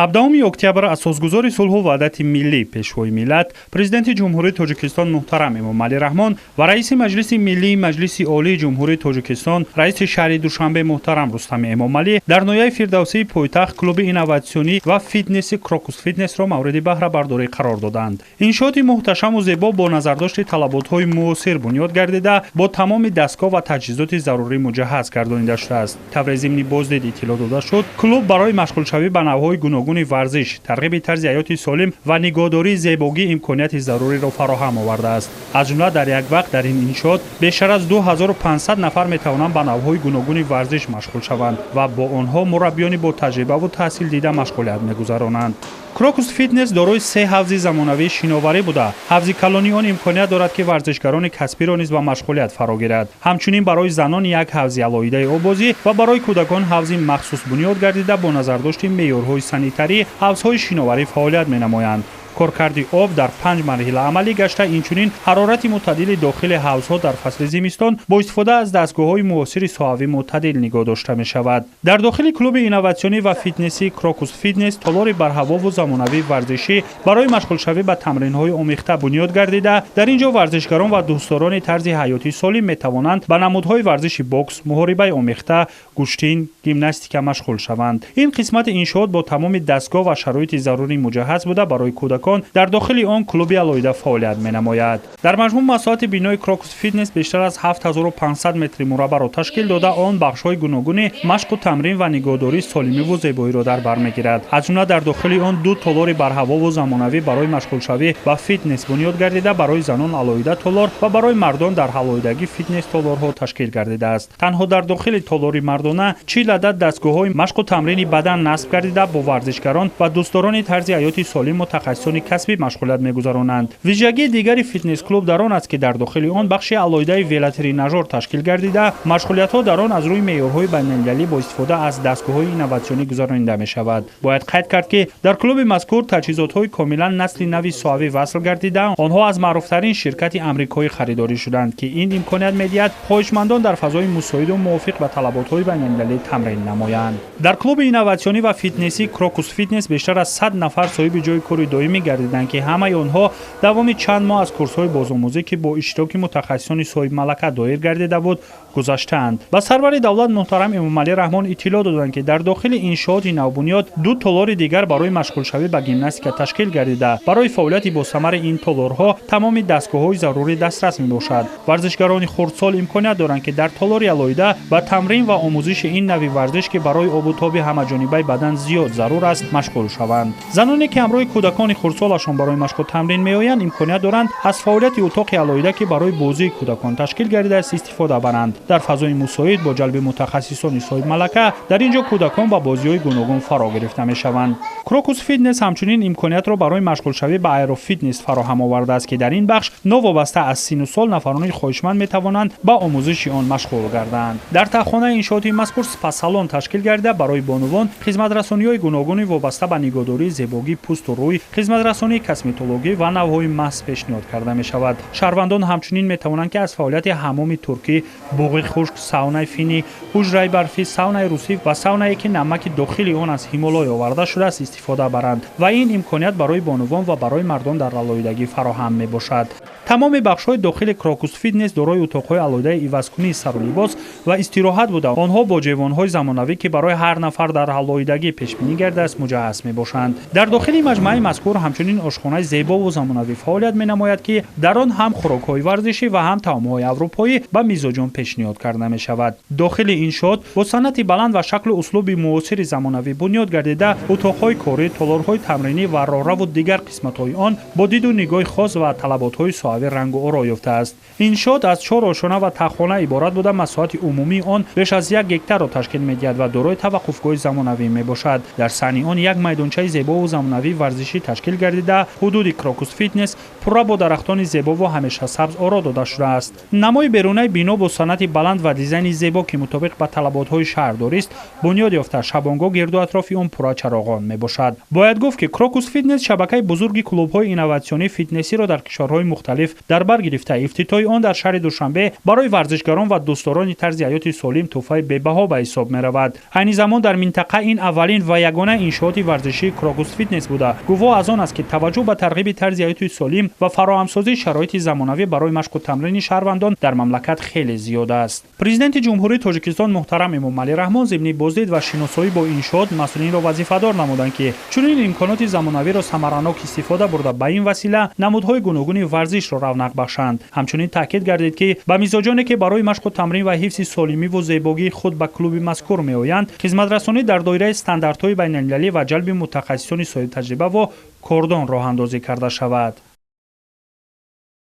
17 октябр асосгузори сулҳу ваҳдати миллӣ пешвои миллат президенти ҷумҳурии Тоҷикистон муҳтарам Эмомалӣ Раҳмон ва раиси маҷлиси миллии маҷлиси олии ҷумҳурии Тоҷикистон раиси шаҳри Душанбе муҳтарам Рустами Эмомалӣ дар ноҳияи Фирдавсии пойтахт клуби инноватсионӣ ва фитнеси Крокус Фитнесро мавриди баҳрабардорӣ қарор доданд. Иншооти муҳташаму зебо бо назардошти талаботҳои муосир бунёд гардида бо тамоми дастгоҳ ва таҷҳизоти зарурӣ муҷаҳҳаз гардонида шудааст. Тавре зимни боздид иттилоъ дода шуд, клуб барои машғулшавӣ ба навъҳои гуногуни варзиш, тарғиби тарзи ҳаёти солим ва нигоҳдории зебогӣ имконияти заруриро фароҳам овардааст. Аз ҷумла дар як вақт дар ин иншоот бештар аз 2500 нафар метавонанд ба навъҳои гуногуни варзиш машғул шаванд ва бо онҳо мураббиёни бо таҷрибаву таҳсилдида машғулият мегузаронанд. Крокус Фитнес дорои 3 ҳавзи замонавии шиноварӣ буда, ҳавзи калони он имконият дорад ки варзишгарони касбиро низ ба машғулият фаро гирад. Ҳамчунин барои занон як ҳавзи алоҳидаи овозӣ ва барои кӯдакон ҳавзи махсус бунёд гардида бо назардошти меъёрҳои санитарӣ ҳавзҳои шиноварӣ фаъолият менамоянд. коркарди об дар 5 марҳила амалӣ гашта, инчунин ҳарорати мӯътадили дохили ҳавзҳо дар фасли зимистон бо истифода аз дастгоҳҳои муосири соҳавӣ мӯътадил нигоҳ дошта мешавад. Дар дохили клуби инноватсионӣ ва фитнеси Крокус Фитнес толори барҳавову замонавии варзишӣ барои машғулшавӣ ба тамринҳои омехта бунёд гардида, дар ин ҷо варзишгарон ва дӯстдорони тарзи ҳаёти солим метавонанд ба намудҳои варзиши бокс, муҳорибаи омехта, гӯштин, гимнастика машғул шаванд. Ин қисмати иншоот бо тамоми дастгоҳ ва шароити зарурӣ муҷаҳҳаз буда барои кӯдакон дар дохили он клуби алоҳида фаъолият менамояд. Дар маҷмӯъ масоҳати бинои Крокус Фитнес бештар аз 7500 метри мураббаъро ташкил дода, он бахшҳои гуногуни машқу тамрин ва нигоҳдории солимиву зебоиро дар бар мегирад. Аз ҷумла дар дохили он 2 толори барҳавову замонавӣ барои машғулшавӣ ба фитнес бунёд гардида, барои занон алоҳида толор ва барои мардон дар алоҳидагӣ фитнес толорҳо ташкил гардидааст. Танҳо дар дохили толори мардона 40 адад дастгоҳҳои машқу тамрини бадан насб гардида, бо варзишгарон ва дӯстдорони тарзи ҳаёти солим мутахассисони касбӣ машғулият мегузаронанд. Вижагии дигари фитнес клуб дар он аст ки дар дохили он бахши алоҳидаи велотренажер ташкил гардида, машғулиятҳо дар он аз рӯи меъёрҳои байналмилалӣ бо истифода аз дастгоҳҳои инноватсионӣ гузаронида мешавад. Бояд қайд кард ки дар клуби мазкур таҷҳизотҳои комилан насли нави соҳавӣ васл гардида, онҳо аз маъруфтарин ширкати амрикоӣ харидорӣ шуданд ки ин имконият медиҳад хоҳишмандон дар фазои мусоиду мувофиқ ба талаботҳои байналмилалӣ тамрин намоянд. Дар клуби инноватсионӣ ва фитнеси Крокус Фитнес бештар аз 100 нафар соҳиби ҷойи кори доимӣ гардиданд ки ҳамаи онҳо давоми чанд моҳ аз курсҳои бозомӯзӣ ки бо иштироки мутахассисони соҳибмалака доир гардида буд гузаштаанд. ба сарвари давлат муҳтарам Эмомалӣ Раҳмон иттилоъ доданд ки дар дохили иншооти навбунёд 2 толори дигар барои машғулшавӣ ба гимнастика ташкил гардида, барои фаъолияти босамари ин толорҳо тамоми дастгоҳҳои зарурӣ дастрас мебошад. варзишгарони хурдсол имконият доранд ки дар толори алоҳида ба тамрин ва омӯзиши ин нави варзиш ки барои обутоби ҳамаҷонибаи бадан зиёд зарур аст машғул шаванд. заноне ки ҳамроҳи кӯдакони хурдсолашон барои машқу тамрин меоянд, имконият доранд аз фаъолияти утоқи алоҳида ки барои бозии кӯдакон ташкил гардидааст истифода баранд. дар фазои мусоид бо ҷалби мутахассисони соҳибмалака дар ин ҷо кӯдакон ба бозиҳои гуногун фаро гирифта мешаванд. Крокус Фитнес ҳамчунин имкониятро барои машғулшавӣ ба аэрофитнес фароҳам овардааст ки дар ин бахш новобаста аз сину сол нафарони хоҳишманд метавонанд ба омӯзиши он машғул гарданд. дар таххонаи иншооти мазкур спа-салон ташкил гардида, барои бонувон хизматрасониҳои гуногуни вобаста ба нигоҳдории зебогӣ пӯсту рӯй, хизматрасонии косметологӣ ва навъҳои маҳз пешниҳод карда мешавад. шаҳрвандон ҳамчунин метавонанд ки аз фаъолияти ҳамоми туркӣ, буғи хушк, саунаи финӣ, ҳуҷраи барфӣ, саунаи русӣ ва саунае ки намаки дохили он аз ҳимолой оварда шудааст истифода баранд ва ин имконият барои бонувон ва барои мардон дар алоҳидагӣ фароҳам мебошад. тамоми бахшҳои дохили Крокус Фитнес дорои утоқҳои алоҳидаи ивазкунии сару либос ва истироҳат буда, онҳо бо ҷойвонҳои замонавӣ ки барои ҳар нафар дар алоҳидагӣ пешбинӣ гардааст муҷаҳҳаз мебошанд. дар дохили маҷмӯаи мазкур ҳамчунин ошхонаи зебову замонавӣ фаъолият менамояд ки дар он ҳам хӯрокҳои варзишӣ ва ҳам таомҳои аврупоӣ ба мизоҷон пешниҳод карда мешавад. дохили иншоот бо санъати баланд ва шаклу услуби муосири замонавӣ бунёд гардида, утоқҳои корӣ, толорҳои тамринӣ ва роҳраву дигар қисматҳои он бо диду нигоҳи хос ва талаботҳои соҳавӣ рангу оро ёфтааст. иншоот аз 4 ошона ва таххона иборат буда, масоҳати умумии он беш аз 1 гектарро ташкил медиҳад ва дорои таваққуфгоҳи замонавӣ мебошад. дар саҳни он як майдончаи зебову замонавии варзишӣ ташкил гардида, ҳудуди Крокус Фитнес пурра бо дарахтони зебову ҳамешасабз оро дода шудааст. намои берунаи бино бо санъати баланд ва дизайни зебо ки мутобиқ ба талаботҳои шаҳрдорист бунёд ёфта, шабонгоҳ гирду атрофи он пурра чароғон мебошад. бояд гуфт ки Крокус Фитнес шабакаи бузурги клубҳои инноватсионӣ фитнесиро дар кишварҳои мухталиф Назарбаев дар бар гирифта ифтитоҳи он дар шаҳри Душанбе барои варзишгарон ва дӯстдорони тарзи ҳаёти солим тӯҳфаи бебаҳо ба ҳисоб меравад. Айни замон дар минтақа ин аввалин ва ягона иншооти варзишии Крокус фитнес буда. Гувоҳ аз он аст ки таваҷҷӯҳ ба тарғиби тарзи ҳаёти солим ва фароҳамсозии шароити замонавӣ барои машқу тамрини шаҳрвандон дар мамлакат хеле зиёд аст. Президенти ҷумҳурии Тоҷикистон муҳтарам Эмомалӣ Раҳмон зимни боздид ва шиносоӣ бо иншоот масъулинро вазифадор намуданд, ки чунин имконоти замонавиро самаранок истифода бурда ба ин васила намудҳои гуногуни варзишро равнақ бахшанд. Ҳамчунин таъкид гардид, ки ба мизоҷоне ки барои машқу тамрин ва ҳифзи солимиву зебогии худ ба клуби мазкур меоянд, хизматрасонӣ дар доираи стандартҳои байналмилалӣ ва ҷалби мутахассисони соҳибтаҷриба ва кордон роҳандозӣ карда шавад.